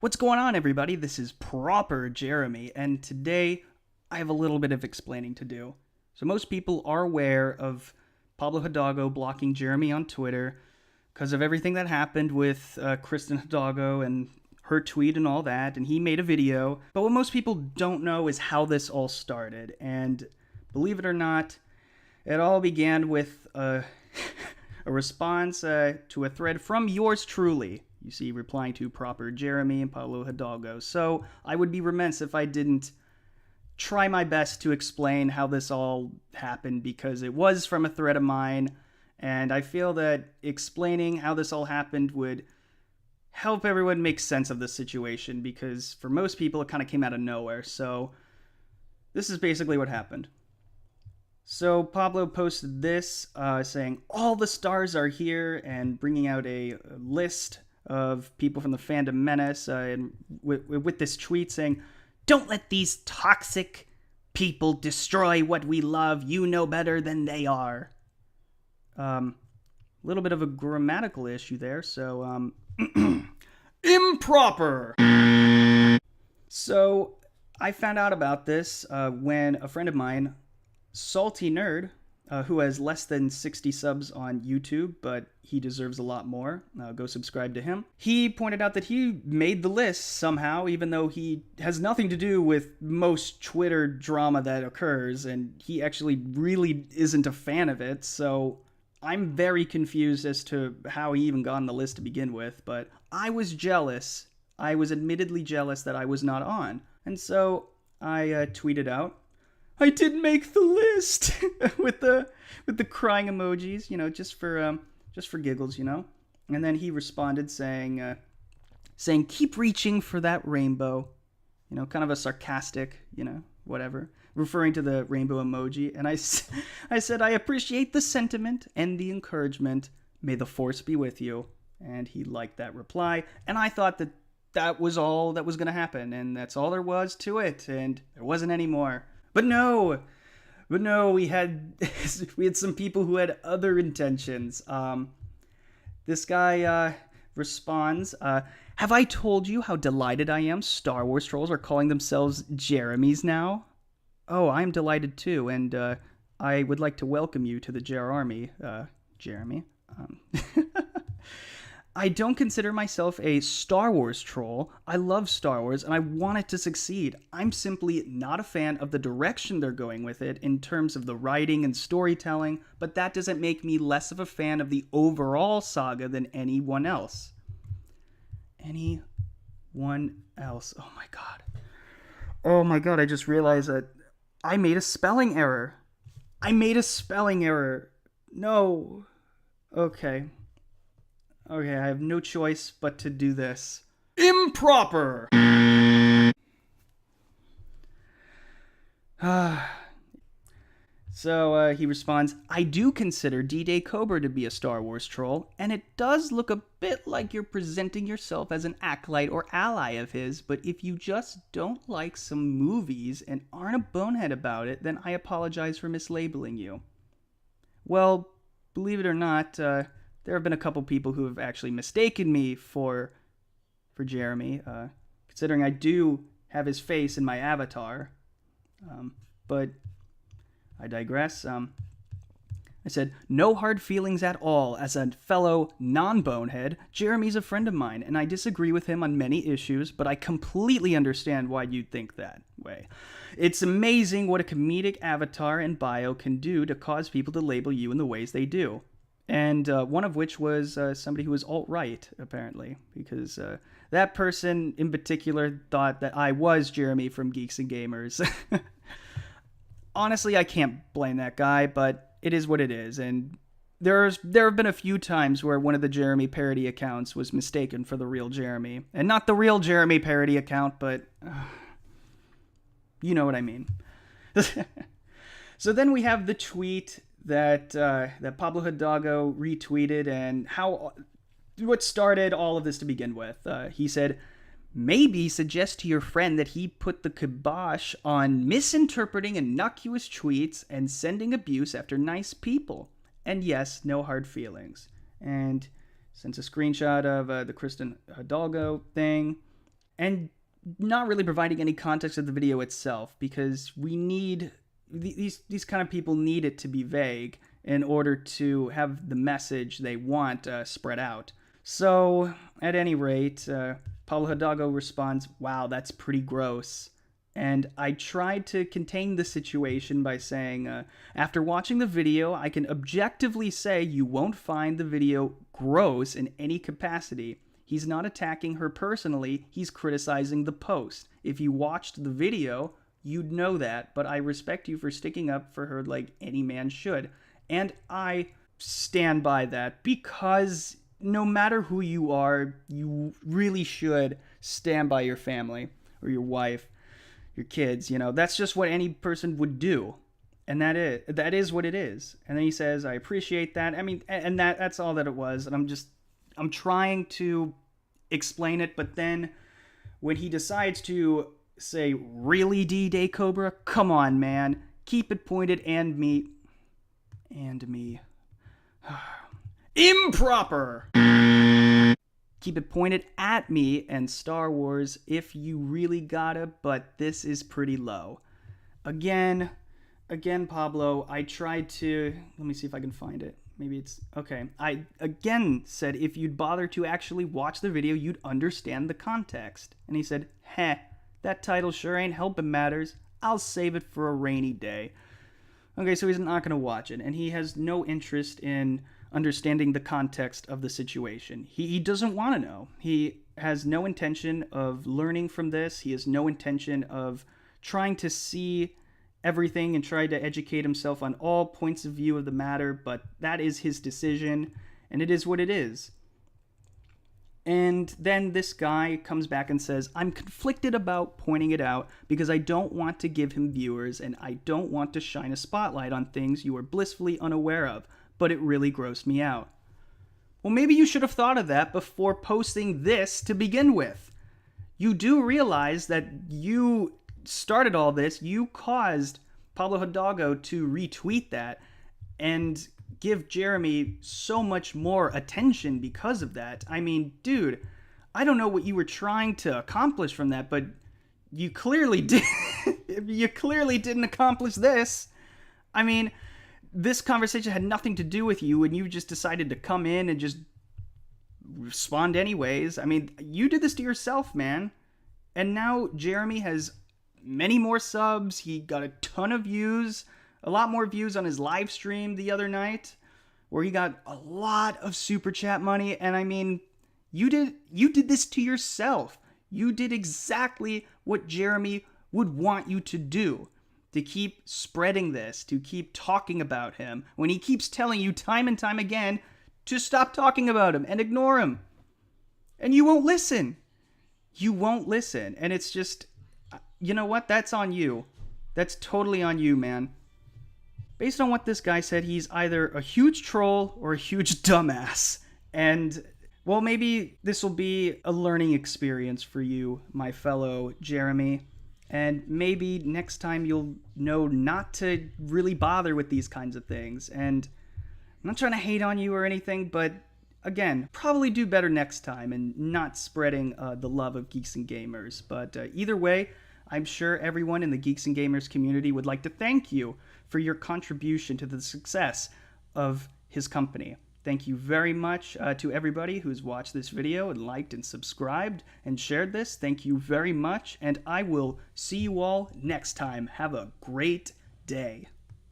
What's going on, everybody? This is Proper Jeremy, and today I have a little bit of explaining to do. So most people are aware of Pablo Hidalgo blocking Jeremy on Twitter because of everything that happened with Kristen Hidalgo and her tweet and all that, and he made a video. But what most people don't know is how this all started, and believe it or not, it all began with a response to a thread from yours truly. You see, replying to Proper Jeremy and Pablo Hidalgo. So I would be remiss if I didn't try my best to explain how this all happened, because it was from a thread of mine, and I feel that explaining how this all happened would help everyone make sense of the situation, because for most people it kind of came out of nowhere. So this is basically what happened. So Pablo posted this saying, all the stars are here, and bringing out a list of people from the fandom menace, and with this tweet saying, don't let these toxic people destroy what we love. You know better than they are. Little bit of a grammatical issue there, so improper. So I found out about this when a friend of mine, Salty Nerd, who has less than 60 subs on YouTube, but he deserves a lot more. Go subscribe to him. He pointed out that he made the list somehow, even though he has nothing to do with most Twitter drama that occurs, and he actually really isn't a fan of it. So I'm very confused as to how he even got on the list to begin with, but I was jealous. I was admittedly jealous that I was not on. And so I tweeted out, I didn't make the list with the crying emojis, you know, just for giggles, you know. And then he responded saying keep reaching for that rainbow, you know, kind of a sarcastic, you know, whatever, referring to the rainbow emoji. And I said I appreciate the sentiment and the encouragement. May the force be with you. And he liked that reply, and I thought that was all that was going to happen, and that's all there was to it, and there wasn't any more. But no, we had some people who had other intentions. This guy responds, have I told you how delighted I am Star Wars trolls are calling themselves Jeremys now? Oh, I'm delighted too, and I would like to welcome you to the Jer Army, Jeremy. I don't consider myself a Star Wars troll. I love Star Wars, and I want it to succeed. I'm simply not a fan of the direction they're going with it in terms of the writing and storytelling, but that doesn't make me less of a fan of the overall saga than anyone else. Anyone else? Oh my god. Oh my god, I just realized that I made a spelling error. No. Okay, I have no choice but to do this. Improper! So he responds, I do consider D-Day Cobra to be a Star Wars troll, and it does look a bit like you're presenting yourself as an acolyte or ally of his, but if you just don't like some movies and aren't a bonehead about it, then I apologize for mislabeling you. Well, believe it or not, there have been a couple people who have actually mistaken me for Jeremy, considering I do have his face in my avatar. But I digress. I said, no hard feelings at all. As a fellow non-bonehead, Jeremy's a friend of mine, and I disagree with him on many issues, but I completely understand why you'd think that way. It's amazing what a comedic avatar and bio can do to cause people to label you in the ways they do. And one of which was somebody who was alt-right, apparently, because that person in particular thought that I was Jeremy from Geeks and Gamers. Honestly, I can't blame that guy, but it is what it is. And there have been a few times where one of the Jeremy parody accounts was mistaken for the real Jeremy. And not the real Jeremy parody account, but you know what I mean. So then we have the tweet that Pablo Hidalgo retweeted, and what started all of this to begin with. He said, maybe suggest to your friend that he put the kibosh on misinterpreting innocuous tweets and sending abuse after nice people. And yes, no hard feelings. And sends a screenshot of the Kristen Hidalgo thing. and not really providing any context of the video itself, because we need these kind of people need it to be vague in order to have the message they want spread out. So, at any rate, Pablo Hidalgo responds, "Wow, that's pretty gross." And I tried to contain the situation by saying, after watching the video, I can objectively say you won't find the video gross in any capacity. He's not attacking her personally, he's criticizing the post. If you watched the video, you'd know that, but I respect you for sticking up for her like any man should. And I stand by that, because no matter who you are, you really should stand by your family or your wife, your kids. That's just what any person would do. And that is what it is. And then he says, "I appreciate that." I mean, and that's all that it was. And I'm trying to explain it, but then when he decides to say, "Really, D-Day Cobra? Come on, man. Keep it pointed and me. Improper! Keep it pointed at me and Star Wars if you really gotta, but this is pretty low." Again, Pablo, I tried to... Let me see if I can find it. Maybe it's... Okay. I, again, said if you'd bother to actually watch the video, you'd understand the context. And he said, "Heh, that title sure ain't helping matters. I'll save it for a rainy day." Okay, so he's not going to watch it, and he has no interest in understanding the context of the situation. He doesn't want to know. He has no intention of learning from this. He has no intention of trying to see everything and try to educate himself on all points of view of the matter, but that is his decision, and it is what it is. And then this guy comes back and says, "I'm conflicted about pointing it out because I don't want to give him viewers and I don't want to shine a spotlight on things you are blissfully unaware of, but it really grossed me out." Well, maybe you should have thought of that before posting this to begin with. You do realize that you started all this. You caused Pablo Hidalgo to retweet that and give Jeremy so much more attention because of that. I mean, dude, I don't know what you were trying to accomplish from that, but you clearly did. You clearly didn't accomplish this. I mean, this conversation had nothing to do with you, and you just decided to come in and just respond anyways. I mean, you did this to yourself, man. And now Jeremy has many more subs. He got a ton of views. A lot more views on his live stream the other night, where he got a lot of super chat money. And I mean, you did this to yourself. You did exactly what Jeremy would want you to do, to keep spreading this, to keep talking about him, when he keeps telling you time and time again to stop talking about him and ignore him. And you won't listen. You won't listen. And it's just, you know what? That's on you. That's totally on you, man. Based on what this guy said, he's either a huge troll or a huge dumbass. And, well, maybe this will be a learning experience for you, my fellow Jeremy. And maybe next time you'll know not to really bother with these kinds of things. And I'm not trying to hate on you or anything, but again, probably do better next time and not spreading the love of Geeks and Gamers. But either way, I'm sure everyone in the Geeks and Gamers community would like to thank you for your contribution to the success of his company. Thank you very much to everybody who's watched this video and liked and subscribed and shared this. Thank you very much, and I will see you all next time. Have a great day.